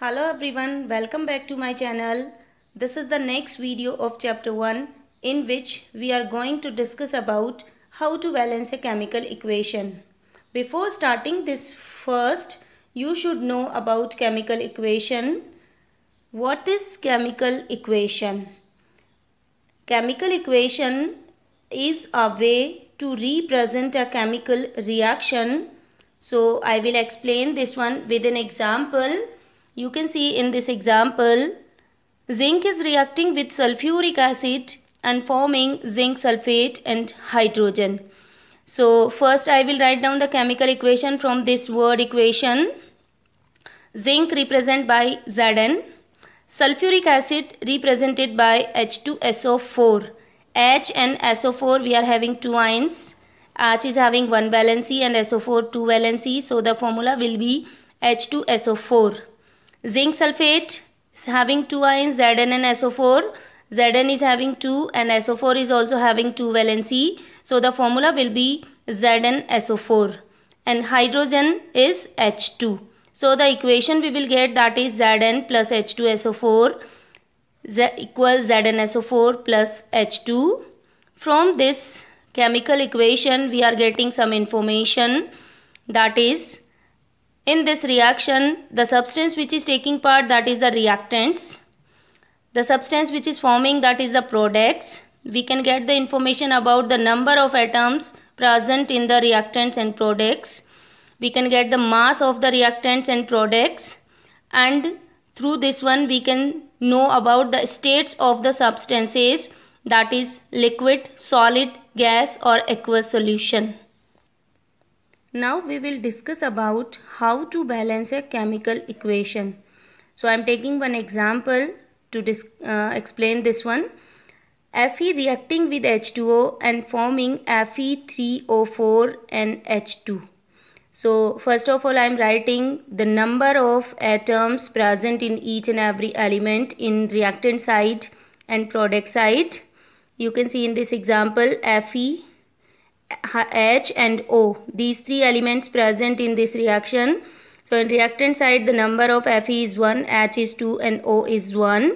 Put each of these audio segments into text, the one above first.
Hello everyone, welcome back to my channel. This is the next video of chapter 1 in which we are going to discuss about how to balance a chemical equation. Before starting this, first you should know about chemical equation. What is chemical equation? Chemical equation is a way to represent a chemical reaction. So I will explain this one with an example. You can see in this example, zinc is reacting with sulfuric acid and forming zinc sulfate and hydrogen. So first I will write down the chemical equation from this word equation. Zinc represented by Zn, sulfuric acid represented by H2SO4. H and SO4 we are having two ions. H is having one valency and SO4 two valency. So the formula will be H2SO4. Zinc sulfate is having two ions Zn and SO4. Zn is having 2 and SO4 is also having 2 valency. So the formula will be ZnSO4 and hydrogen is H2. So the equation we will get, that is Zn plus H2SO4 equals ZnSO4 plus H2. From this chemical equation we are getting some information, that is, in this reaction, the substance which is taking part, that is the reactants. The substance which is forming, that is the products. We can get the information about the number of atoms present in the reactants and products. We can get the mass of the reactants and products. And through this one, we can know about the states of the substances, that is liquid, solid, gas or aqueous solution. Now we will discuss about how to balance a chemical equation. So I am taking one example to explain this one. Fe reacting with H2O and forming Fe3O4 and H2. So first of all I am writing the number of atoms present in each and every element in reactant side and product side. You can see in this example Fe, H and O, these three elements present in this reaction. So in reactant side the number of Fe is 1, H is 2 and O is 1.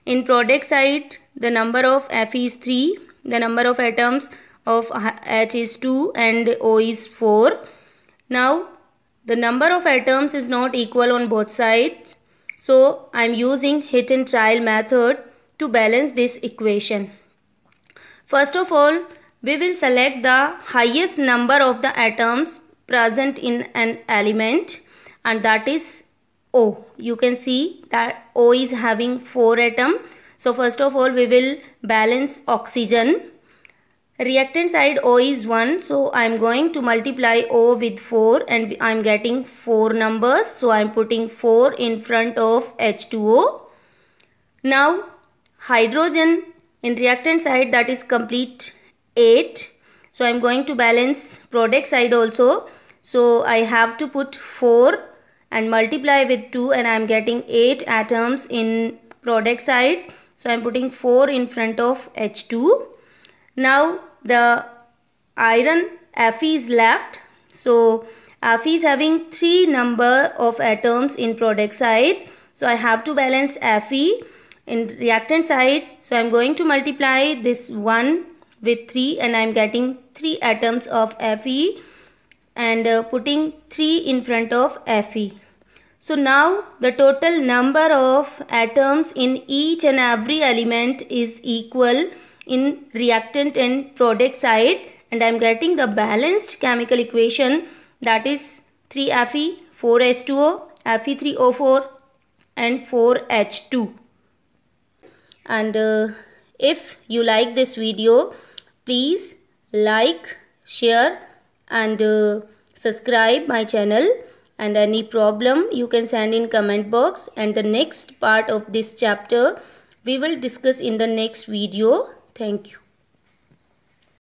In product side the number of Fe is 3, the number of atoms of H is 2 and O is 4. Now the number of atoms is not equal on both sides. So I am using hit and trial method to balance this equation. First of all, we will select the highest number of the atoms present in an element, and that is O. You can see that O is having 4 atoms. So first of all we will balance oxygen. Reactant side O is 1. So I am going to multiply O with 4 and I am getting 4 numbers. So I am putting 4 in front of H2O. Now hydrogen in reactant side, that is complete 8. So I am going to balance product side also. So I have to put 4 and multiply with 2 and I am getting 8 atoms in product side. So I am putting 4 in front of H2. Now the iron Fe is left. So Fe is having 3 number of atoms in product side. So I have to balance Fe in reactant side. So I am going to multiply this 1 with 3 and I am getting 3 atoms of Fe and putting 3 in front of Fe. So now the total number of atoms in each and every element is equal in reactant and product side, and I am getting the balanced chemical equation, that is 3Fe, 4H2O, Fe3O4 and 4H2. And if you like this video, please like, share and subscribe my channel, and any problem you can send in comment box, and the next part of this chapter we will discuss in the next video. Thank you.